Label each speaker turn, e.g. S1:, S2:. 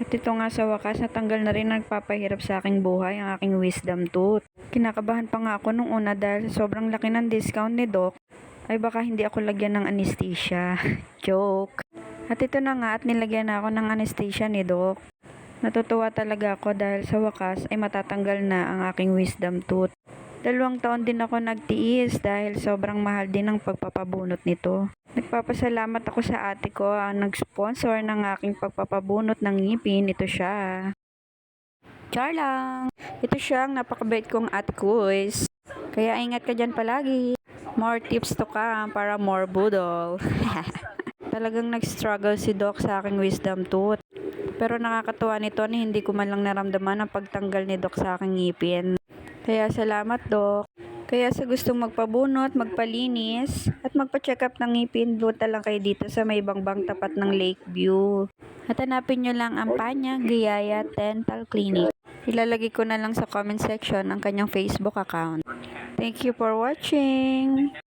S1: At ito nga sa wakas, natanggal na rin ang nagpapahirap sa aking buhay, ang aking wisdom tooth. Kinakabahan pa nga ako nung una dahil sobrang laki ng discount ni Doc, ay baka hindi ako lagyan ng anesthesia. Joke. At ito na nga at nilagyan na ako ng anesthesia ni Doc. Natutuwa talaga ako dahil sa wakas ay matatanggal na ang aking wisdom tooth. 2 taon din ako nagtiis dahil sobrang mahal din ang pagpapabunot nito. Nagpapasalamat ako sa ate ko ang nag-sponsor ng aking pagpapabunot ng ngipin. Ito siya. Char lang! Ito siya ang napakabait kong ate quiz. Kaya ingat ka dyan palagi. More tips to come para more budol. Talagang nag-struggle si Doc sa aking wisdom tooth. Pero nakakatuwa nito na hindi ko man lang naramdaman ang pagtanggal ni Doc sa aking ngipin. Kaya salamat, Doc. Kaya sa gustong magpabunot, magpalinis, at magpa-check up ng ngipin, buta lang kayo dito sa may bangbang tapat ng Lakeview. At hanapin nyo lang ang Panya Giyaya Dental Clinic. Ilalagay ko na lang sa comment section ang kanyang Facebook account. Thank you for watching!